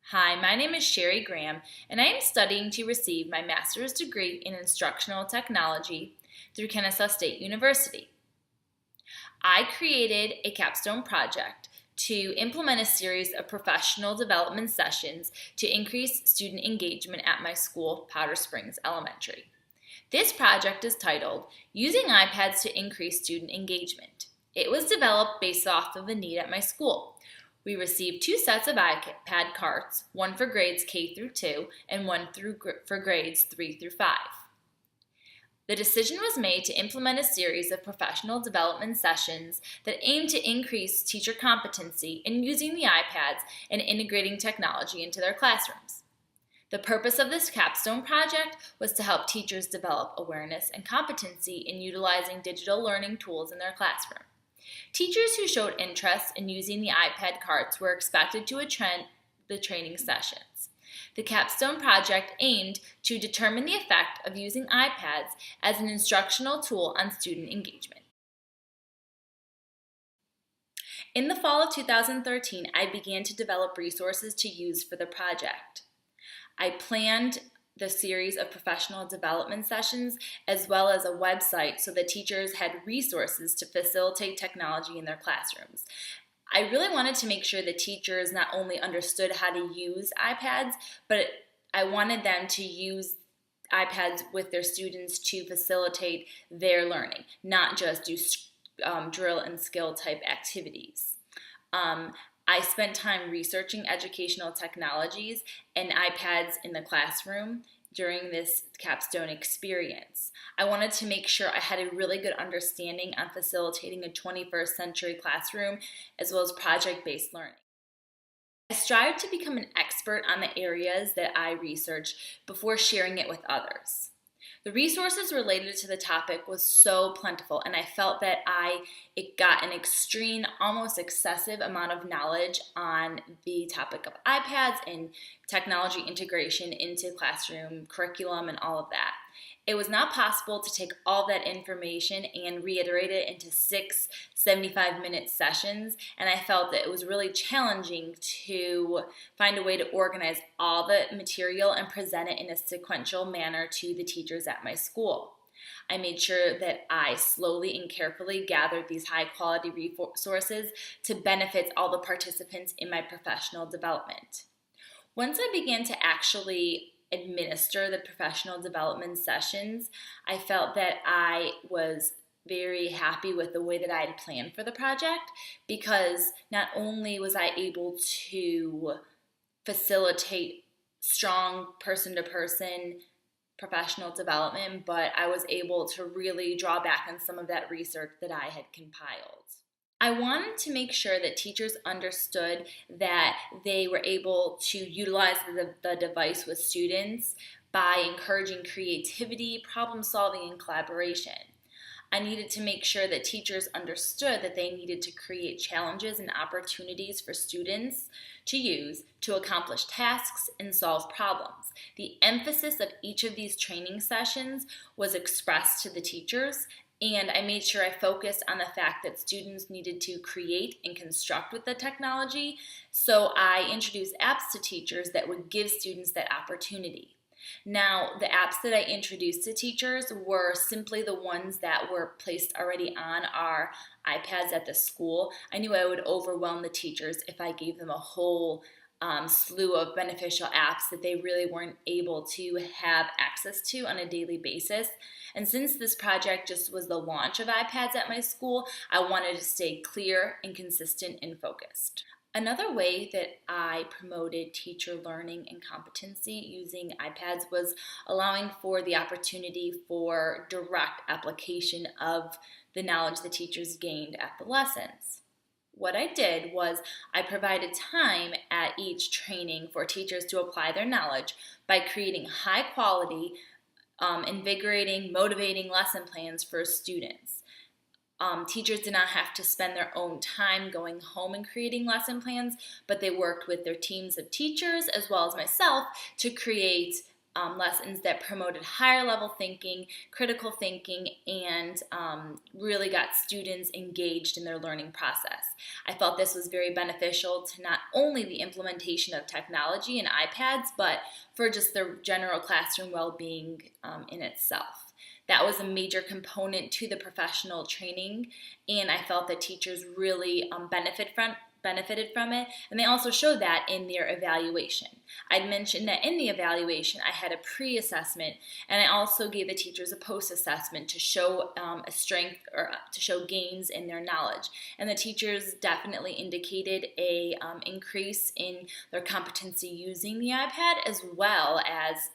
Hi, my name is Sherry Graham, and I am studying to receive my master's degree in instructional technology through Kennesaw State University. I created a capstone project to implement a series of professional development sessions to increase student engagement at my school, Powder Springs Elementary. This project is titled Using iPads to Increase Student Engagement. It was developed based off of a need at my school. We received 2 sets of iPad carts, one for grades K through 2 and one for grades 3 through 5. The decision was made to implement a series of professional development sessions that aim to increase teacher competency in using the iPads and integrating technology into their classrooms. The purpose of this capstone project was to help teachers develop awareness and competency in utilizing digital learning tools in their classroom. Teachers who showed interest in using the iPad carts were expected to attend the training sessions. The capstone project aimed to determine the effect of using iPads as an instructional tool on student engagement. In the fall of 2013, I began to develop resources to use for the project. I planned the series of professional development sessions as well as a website so that teachers had resources to facilitate technology in their classrooms. I really wanted to make sure that teachers not only understood how to use iPads, but I wanted them to use iPads with their students to facilitate their learning, not just do drill and skill type activities. I spent time researching educational technologies and iPads in the classroom during this capstone experience. I wanted to make sure I had a really good understanding on facilitating a 21st century classroom as well as project-based learning. I strive to become an expert on the areas that I research before sharing it with others. The resources related to the topic was so plentiful, and I felt that it got an extreme, almost excessive amount of knowledge on the topic of iPads and technology integration into classroom curriculum and all of that. It was not possible to take all that information and reiterate it into 6 75-minute sessions, and I felt that it was really challenging to find a way to organize all the material and present it in a sequential manner to the teachers at my school. I made sure that I slowly and carefully gathered these high-quality resources to benefit all the participants in my professional development. Once I began to actually administer the professional development sessions, I felt that I was very happy with the way that I had planned for the project, because not only was I able to facilitate strong person-to-person professional development, but I was able to really draw back on some of that research that I had compiled. I wanted to make sure that teachers understood that they were able to utilize the device with students by encouraging creativity, problem solving, and collaboration. I needed to make sure that teachers understood that they needed to create challenges and opportunities for students to use to accomplish tasks and solve problems. The emphasis of each of these training sessions was expressed to the teachers, and I made sure I focused on the fact that students needed to create and construct with the technology, so I introduced apps to teachers that would give students that opportunity. Now, the apps that I introduced to teachers were simply the ones that were placed already on our iPads at the school. I knew I would overwhelm the teachers if I gave them a whole slew of beneficial apps that they really weren't able to have access to on a daily basis. And since this project just was the launch of iPads at my school, I wanted to stay clear and consistent and focused. Another way that I promoted teacher learning and competency using iPads was allowing for the opportunity for direct application of the knowledge the teachers gained at the lessons. What I did was I provided time at each training for teachers to apply their knowledge by creating high quality, invigorating, motivating lesson plans for students. Teachers did not have to spend their own time going home and creating lesson plans, but they worked with their teams of teachers as well as myself to create lessons that promoted higher level thinking, critical thinking, and really got students engaged in their learning process. I felt this was very beneficial to not only the implementation of technology and iPads, but for just the general classroom well-being in itself. That was a major component to the professional training, and I felt that teachers really benefited from it, and they also showed that in their evaluation. I'd mentioned that in the evaluation I had a pre-assessment, and I also gave the teachers a post-assessment to show a strength or to show gains in their knowledge. And the teachers definitely indicated a increase in their competency using the iPad, as well as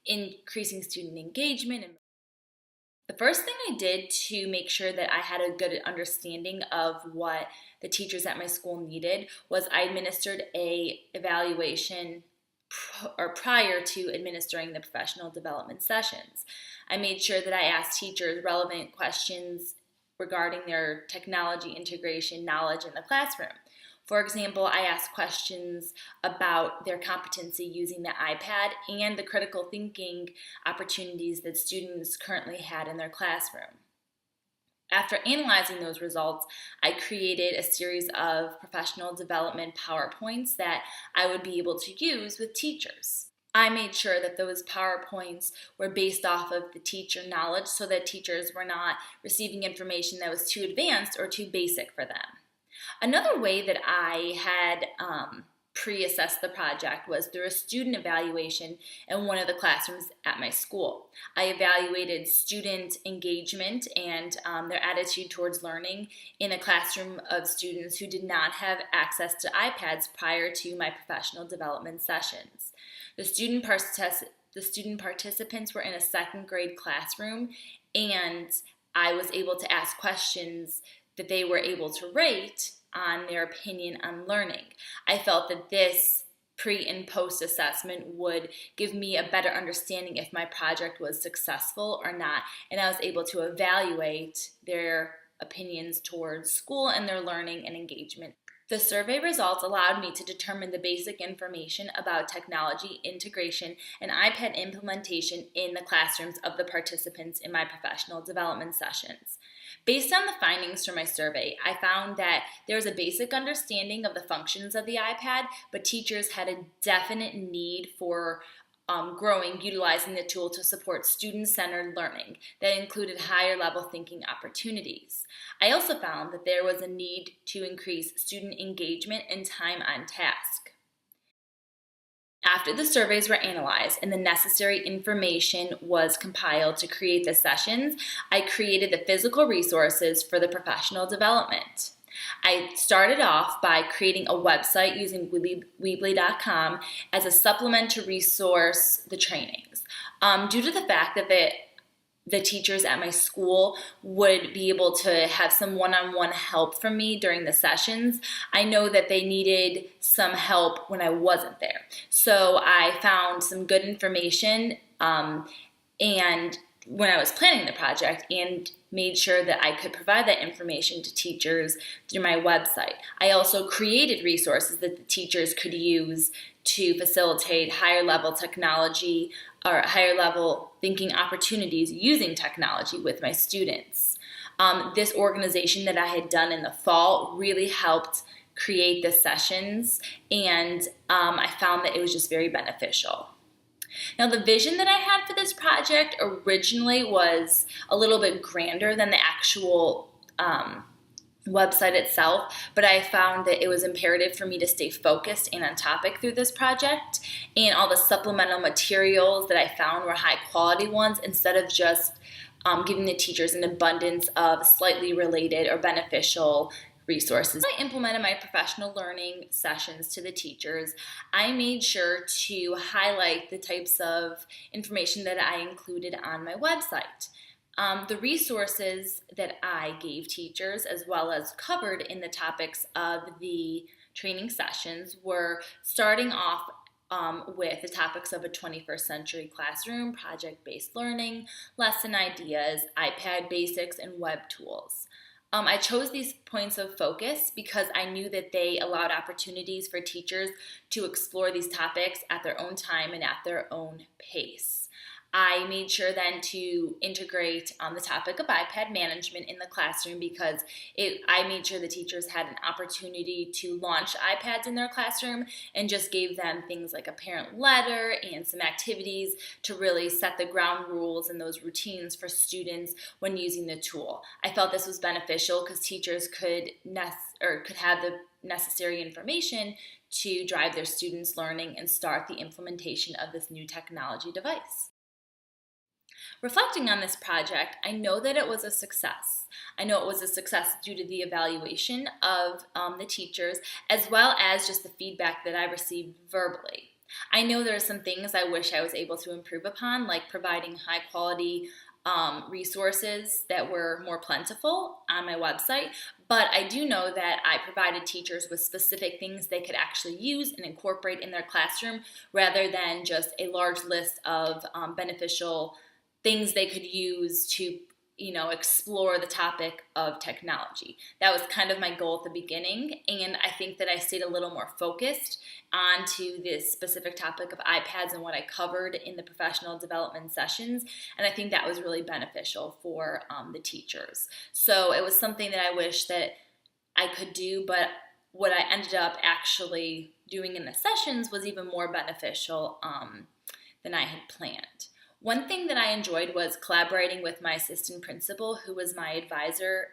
increasing student engagement. The first thing I did to make sure that I had a good understanding of what the teachers at my school needed was I administered a evaluation prior to administering the professional development sessions. I made sure that I asked teachers relevant questions regarding their technology integration knowledge in the classroom. For example, I asked questions about their competency using the iPad and the critical thinking opportunities that students currently had in their classroom. After analyzing those results, I created a series of professional development PowerPoints that I would be able to use with teachers. I made sure that those PowerPoints were based off of the teacher knowledge so that teachers were not receiving information that was too advanced or too basic for them. Another way that I had pre-assessed the project was through a student evaluation in one of the classrooms at my school. I evaluated student engagement and their attitude towards learning in a classroom of students who did not have access to iPads prior to my professional development sessions. The student participants were in a second grade classroom, and I was able to ask questions that they were able to rate on their opinion on learning. I felt that this pre and post assessment would give me a better understanding if my project was successful or not, and I was able to evaluate their opinions towards school and their learning and engagement. The survey results allowed me to determine the basic information about technology integration and iPad implementation in the classrooms of the participants in my professional development sessions. Based on the findings from my survey, I found that there was a basic understanding of the functions of the iPad, but teachers had a definite need for utilizing the tool to support student-centered learning that included higher level thinking opportunities. I also found that there was a need to increase student engagement and time on task. After the surveys were analyzed and the necessary information was compiled to create the sessions, I created the physical resources for the professional development. I started off by creating a website using Weebly.com as a supplement to resource the trainings. Due to the fact that the teachers at my school would be able to have some one-on-one help from me during the sessions, I know that they needed some help when I wasn't there. So I found some good information and when I was planning the project, and made sure that I could provide that information to teachers through my website. I also created resources that the teachers could use to facilitate higher level technology or higher level thinking opportunities using technology with my students. This organization that I had done in the fall really helped create the sessions, and I found that it was just very beneficial. Now, the vision that I had for this project originally was a little bit grander than the actual website itself, but I found that it was imperative for me to stay focused and on topic through this project, and all the supplemental materials that I found were high quality ones instead of just giving the teachers an abundance of slightly related or beneficial resources. I implemented my professional learning sessions to the teachers. I made sure to highlight the types of information that I included on my website. The resources that I gave teachers, as well as covered in the topics of the training sessions, were starting off with the topics of a 21st century classroom, project-based learning, lesson ideas, iPad basics, and web tools. I chose these points of focus because I knew that they allowed opportunities for teachers to explore these topics at their own time and at their own pace. I made sure then to integrate the topic of iPad management in the classroom because I made sure the teachers had an opportunity to launch iPads in their classroom and just gave them things like a parent letter and some activities to really set the ground rules and those routines for students when using the tool. I felt this was beneficial because teachers could have the necessary information to drive their students' learning and start the implementation of this new technology device. Reflecting on this project, I know that it was a success. I know it was a success due to the evaluation of the teachers, as well as just the feedback that I received verbally. I know there are some things I wish I was able to improve upon, like providing high quality resources that were more plentiful on my website, but I do know that I provided teachers with specific things they could actually use and incorporate in their classroom rather than just a large list of beneficial things they could use to explore the topic of technology. That was kind of my goal at the beginning, and I think that I stayed a little more focused onto this specific topic of iPads and what I covered in the professional development sessions, and I think that was really beneficial for the teachers. So it was something that I wish that I could do, but what I ended up actually doing in the sessions was even more beneficial than I had planned. One thing that I enjoyed was collaborating with my assistant principal, who was my advisor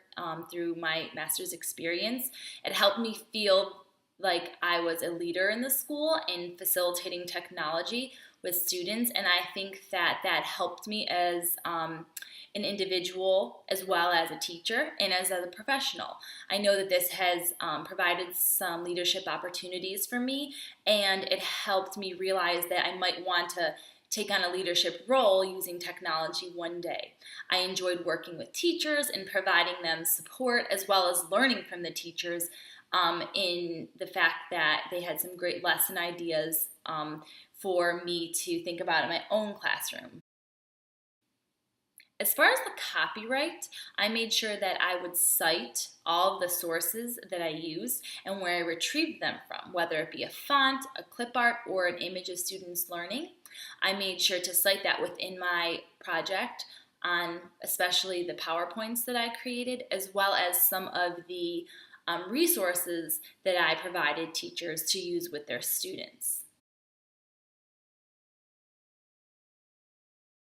through my master's experience. It helped me feel like I was a leader in the school in facilitating technology with students, and I think that that helped me as an individual as well as a teacher and as a professional. I know that this has provided some leadership opportunities for me, and it helped me realize that I might want to take on a leadership role using technology one day. I enjoyed working with teachers and providing them support as well as learning from the teachers in the fact that they had some great lesson ideas for me to think about in my own classroom. As far as the copyright, I made sure that I would cite all the sources that I used and where I retrieved them from, whether it be a font, a clip art, or an image of students learning. I made sure to cite that within my project on especially the PowerPoints that I created, as well as some of the resources that I provided teachers to use with their students.